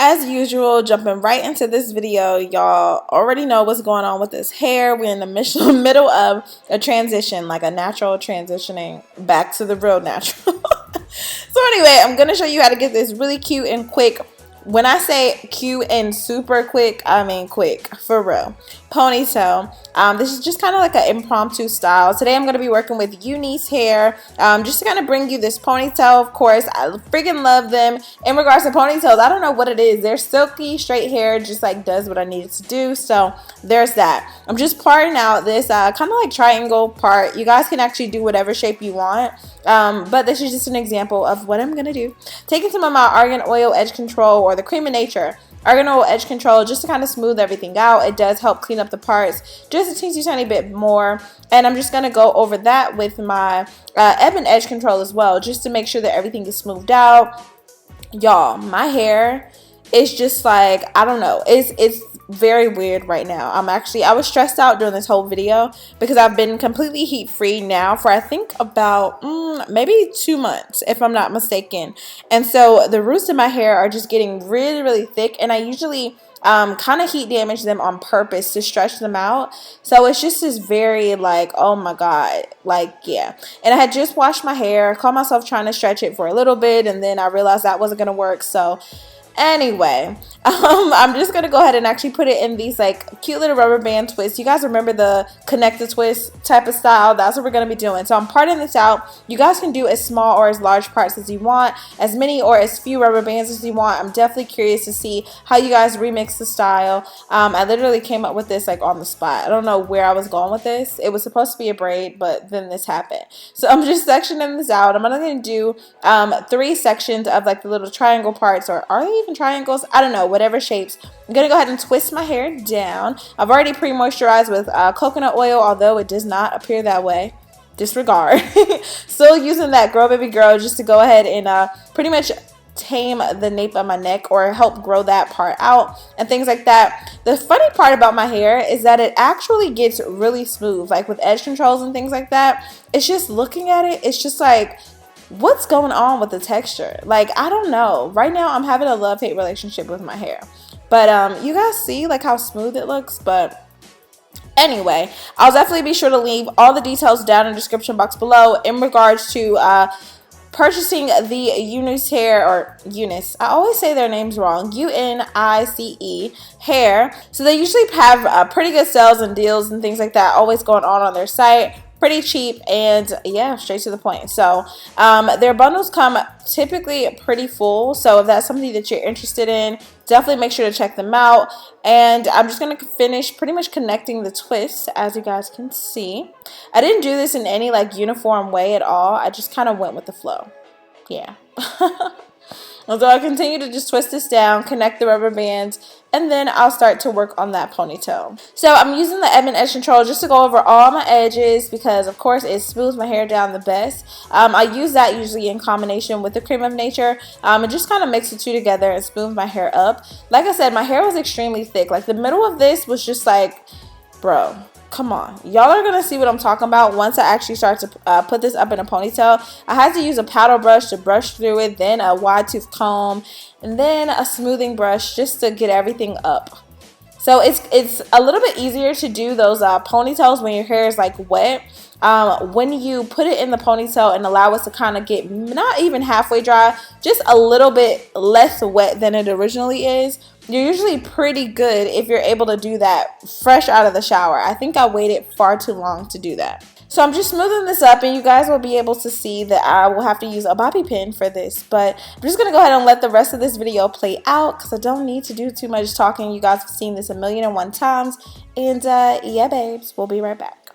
As usual, jumping right into this video, y'all already know what's going on with this hair. We're in the middle of a transition, like a natural transitioning back to the real natural. So anyway, I'm going to show you how to get this really cute and quick. When I say cute and super quick, I mean quick, for real. Ponytail. This is just kind of like an impromptu style. Today I'm going to be working with unicehair, just to kind of bring you this ponytail. Of course, I freaking love them. In regards to ponytails, I don't know what it is. They're silky, straight hair, just like does what I need it to do. So there's that. I'm just parting out this kind of like triangle part. You guys can actually do whatever shape you want. But this is just an example of what I'm going to do. Taking some of my argan oil edge control or the cream of nature argan oil edge control just to kind of smooth everything out. It does help clean up the parts just a teensy tiny bit more. And I'm just going to go over that with my ebon edge control as well, just to make sure that everything is smoothed out. Y'all, my hair is just like, I don't know, it's very weird right now. I was stressed out during this whole video because I've been completely heat free now for I think about maybe 2 months, if I'm not mistaken. And so the roots of my hair are just getting really thick, and I usually kind of heat damage them on purpose to stretch them out. So it's just this very like, oh my god, like, yeah. And I had just washed my hair, caught myself trying to stretch it for a little bit, and then I realized that wasn't gonna work. So anyway, I'm just gonna go ahead and actually put it in these like cute little rubber band twists. You guys remember the connected twist type of style? That's what we're gonna be doing. So I'm parting this out. You guys can do as small or as large parts as you want, as many or as few rubber bands as you want. I'm definitely curious to see how you guys remix the style. I literally came up with this like on the spot. I don't know where I was going with this. It was supposed to be a braid, but then this happened. So I'm just sectioning this out. I'm gonna do 3 sections of like the little triangle parts, or are they even triangles? I don't know, whatever shapes. I'm gonna go ahead and twist my hair down. I've already pre-moisturized with coconut oil, although it does not appear that way. Disregard. Still using that Grow Baby Grow just to go ahead and pretty much tame the nape of my neck or help grow that part out and things like that. The funny part about my hair is that it actually gets really smooth, like with edge controls and things like that. It's just looking at it, it's just like, what's going on with the texture? Like, I don't know. Right now I'm having a love-hate relationship with my hair, but you guys see like how smooth it looks. But anyway, I'll definitely be sure to leave all the details down in the description box below in regards to purchasing the unicehair, or UNice. I always say their names wrong. UNice hair. So they usually have pretty good sales and deals and things like that always going on their site. Pretty cheap, and yeah, straight to the point. So their bundles come typically pretty full, so if that's something that you're interested in, definitely make sure to check them out. And I'm just going to finish pretty much connecting the twists, as you guys can see. I didn't do this in any like uniform way at all. I just kind of went with the flow. Yeah. So I'll continue to just twist this down, connect the rubber bands, and then I'll start to work on that ponytail. So I'm using the ebon edge control just to go over all my edges because, of course, it smooths my hair down the best. I use that usually in combination with the cream of nature and just kind of mix the two together and smooth my hair up. Like I said, my hair was extremely thick. Like the middle of this was just like, bro, come on. Y'all are going to see what I'm talking about once I actually start to put this up in a ponytail. I had to use a paddle brush to brush through it, then a wide tooth comb, and then a smoothing brush just to get everything up. So it's a little bit easier to do those ponytails when your hair is like wet. When you put it in the ponytail and allow it to kind of get not even halfway dry, just a little bit less wet than it originally is, you're usually pretty good if you're able to do that fresh out of the shower. I think I waited far too long to do that. So I'm just smoothing this up, and you guys will be able to see that I will have to use a bobby pin for this. But I'm just going to go ahead and let the rest of this video play out because I don't need to do too much talking. You guys have seen this 1,000,001 times. And yeah, babes, we'll be right back.